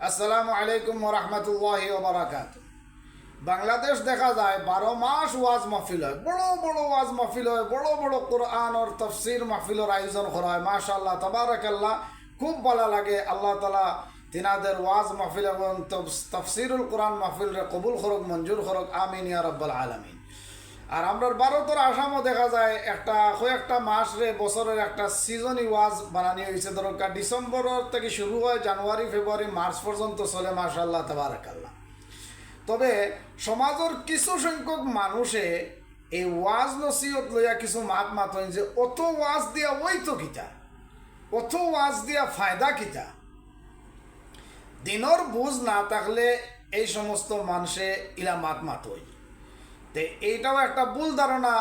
আসসালামু আলাইকুম ওয়া রাহমাতুল্লাহি ওয়া বারাকাতুহু। বাংলাদেশ দেখা যায় 12 মাস ওয়াজ মাহফিল হয়, বড় বড় ওয়াজ মাহফিল হয়, বড় বড় কোরআন আর তাফসীর মাহফিলের আয়োজন করা হয়। মাশাআল্লাহ তাবারাকাল্লাহ, খুব ভালো লাগে। আল্লাহ তাআলা তিনাদের ওয়াজ মাহফিল এবং তাফসীরুল কোরআন মাহফিলরে কবুল করুক, মঞ্জুর করুক, আমিন ইয়া রাব্বাল আলামিন। আর আমরা ভারতের আসামও দেখা যায় কয়েকটা মাস রে বছরের একটা সিজনই ওয়াজ বানানি হয়েছে। দরকার ডিসেম্বর থেকে শুরু হয়, জানুয়ারি ফেব্রুয়ারি মার্চ পর্যন্ত চলে। মাশাআল্লাহ তাবারাকাল্লাহ। তবে সমাজের কিছু সংখ্যক মানুষে এই ওয়াজ নসিহত লইয়া কিছু মাত হয় যে অত ওয়াজ দিয়া ওই তো কিতা, অত ওয়াজ দিয়া ফায়দা কিতা। দিনর বুঝ না থাকলে এই সমস্ত মানুষে ইলা মাত হই। তো এইটাও একটা ভুল ধারণা,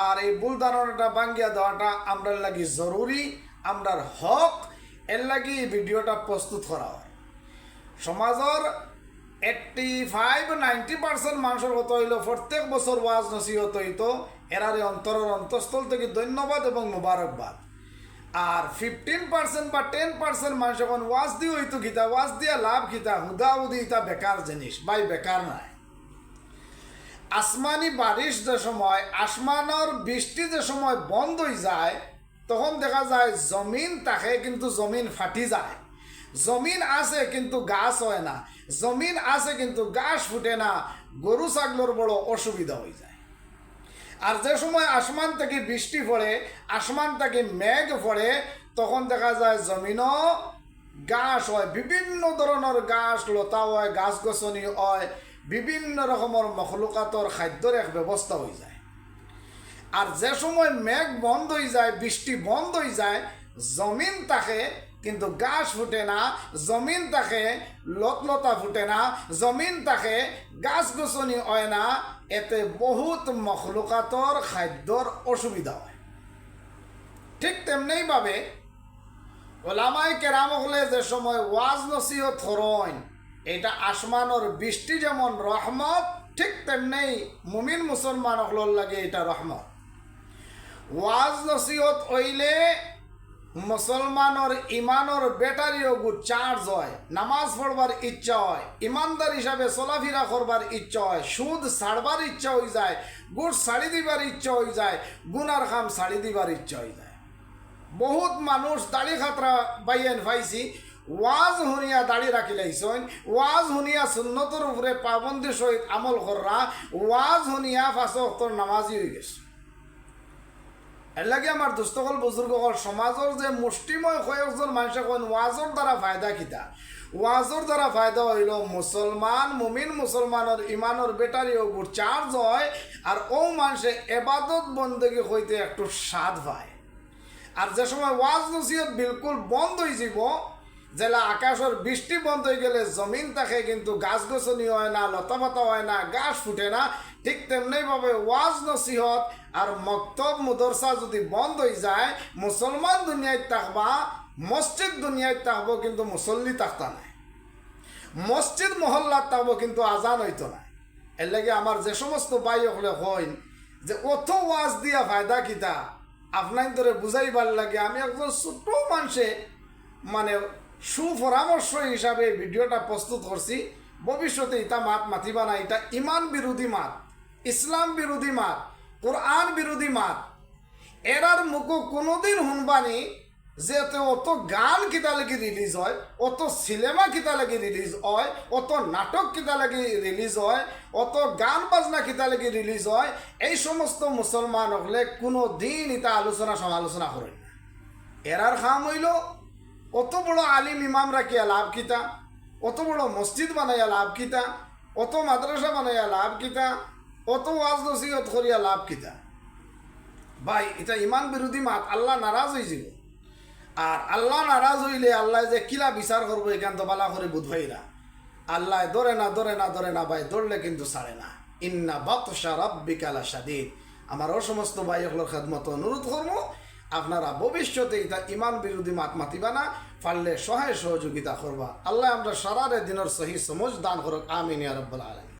আর এই ভুল ধারণাটা ভাঙ্গিয়া দেওয়াটা আমরা লাগি জরুরি, আমরার হক। এর লাগি এই ভিডিওটা প্রস্তুত করা হয়। সমাজের 85-90% মানুষের হতো হইল প্রত্যেক বছর ওয়াজ নসিহত হইতো, এরারে অন্তরের অন্তঃস্থল থেকে ধন্যবাদ এবং মুবারকবাদ। আর 15% বা 10% মানুষ এখন ওয়াজ দিয়ে হইতো গীতা, ওয়াজ দিয়া লাভ গীতা, হুদাহুদি ইতা বেকার জিনিস ভাই, বেকার নাই। আসমানি বারিশ যে সময়, আসমানের বৃষ্টি যে সময় বন্ধ হয়ে যায়, তখন দেখা যায় জমিন থাকে কিন্তু জমিন ফাটি যায়। জমিন আছে কিন্তু গাছ হয় না, জমিন আছে কিন্তু গাছ ফুটে না। গরু ছাগলের বড় অসুবিধা হয়ে যায়। আর যে সময় আসমান থেকে বৃষ্টি পড়ে, আসমান থেকে মেঘ পড়ে, তখন দেখা যায় জমিনও গাছ হয়, বিভিন্ন ধরনের গাছ লতা হয়, গাছ গছনি হয়, বিভিন্ন রকমের মখলুকাতর খাদ্যর এক ব্যবস্থা হয়ে যায়। আর যে সময় মেঘ বন্ধ হয়ে যায়, বৃষ্টি বন্ধ হয়ে যায়, জমিন থাকে কিন্তু গাছ ফুটে না, জমিন থাকে লতা ফুটে না, জমিন থাকে গাছ গছনি হয় না। এতে বহুত মখলুকাতর খাদ্যর অসুবিধা হয়। ঠিক তেমনিভাবে ওলামায়ে কেরাম হলে যে সময় ওয়াজ নসিহত করেন, এটা আসমানের বৃষ্টি যেমন রহমত, ঠিক তেমনি মুমিন মুসলমান হলোর লাগে এটা রহমত। ওয়াজ নসিহত হইলে মুসলমানের ইমানের ব্যাটারিও চার্জ হয়, নামাজ পড়বার ইচ্ছা হয়, ইমানদার হিসাবে চলাফেরা করবার ইচ্ছা হয়, সুদ ছাড়বার ইচ্ছা হয়ে যায়, গুড় ছাড়ি দিবার ইচ্ছা হয়ে যায়, গুনার খাম ছাড়ি দিবার ইচ্ছা হয়ে যায়। বহুত মানুষ দাড়ি খাতরা বাইয়েন পাইছি, ওয়াজ শুনিয়া দাড়ি রাখি লাইছেন, ওয়াজ শুনিয়া সুন্নতর উপরে পাবন্দির সহিত আমল কররা, ওয়াজ শুনিয়া 5 ওয়াক্তের নামাজি হয়ে গেছে। এর লাগে আমার দুস্থকল বুজুর্গকল সমাজের যে মুষ্টিময় কয়েকজন মানুষে কন ওয়াজর দ্বারা ফায়দা কিতা। ওয়াজর দ্বারা ফায়দা হইল মুসলমান, মুমিন মুসলমানের ইমানের ব্যাটারি ওগুর চার্জ হয়, আর ও মানুষে এবাদত বন্দেগী হইতে একটু স্বাদ পায়। আর যে সময় ওয়াজ নসিহত বিলকুল বন্ধ হয়ে যাব, জেলা আকাশের বৃষ্টি বন্ধ হয়ে গেলে জমিন থাকে কিন্তু গাছ গছনি হয় না, লতাপাতা হয় না, গাছ ফুটে না। ঠিক তেমনিভাবে ওয়াজ নসিহত আর মক্তব মুদরসা যদি বন্ধ হয়ে যায়, মুসলমান দুনিয়ায় থাকবা, মসজিদ দুনিয়ায় থাকবো কিন্তু মুসল্লি থাকতা নাই, মসজিদ মহল্লাত থাকবো কিন্তু আজান হইতো না। এর লাগে আমার যে সমস্ত ভাই হলে হইন যে অত ওয়াজ দিয়া ফায়দা কিতা, আপনার ধরে বুঝাইবার লাগে আমি একজন ছোট মানুষে মানে সুপরামর্শ হিসাবে ভিডিওটা প্রস্তুত করছি। ভবিষ্যতে ইটা মাতিবা না, এটা ইমান বিরোধী মাত, ইসলাম বিরোধী মাত, কোরআন বিরোধী মাত। এরার মুখ কোনোদিন শুনবানি যে অত গান কিতা লাগি রিলিজ হয়, অত সিনেমা কিতা লাগি রিলিজ হয়, অত নাটক কিতা লাগি রিলিজ হয়, অত গান বাজনা কিতা লাগি রিলিজ হয়। এই সমস্ত মুসলমান হলে কোনো দিন ইতা আলোচনা সমালোচনা করেন না। এরার খাম হইল অত বড় আলিম ইমাম রাখিয়া লাভ কিতা, অত বড় মসজিদ বানাইয়া লাভ কিতা, অত মাদ্রাসা বানাইয়া লাভ কিতা, অত ওয়াজ নসিহত করিয়া লাভ কিতা। ভাই এটা ইমান বিরোধী মাত, আল্লাহ নারাজ হয়ে যাব। আর আল্লাহ নারাজ হইলে আল্লাহ যে কিলা বিচার করবো এখান তো বালা করে বুধভাইরা। আল্লাহ ধরে না ভাই, ধরলে কিন্তু ছাড়ে না। ইন্না বাতশা রাব্বিকা লাশাদীদ। আমার ও সমস্ত ভাই হলোর খেদমত অনুরোধ করবো, আপনারা ভবিষ্যতে এটা ইমান বিরোধী মাত মাতিবা না, পারলে সহায় সহযোগিতা করবা। আল্লাহ আমরা সারারে দিনের সহি সমঝ দান করুক, আমিন ইয়া রাব্বাল আলামিন।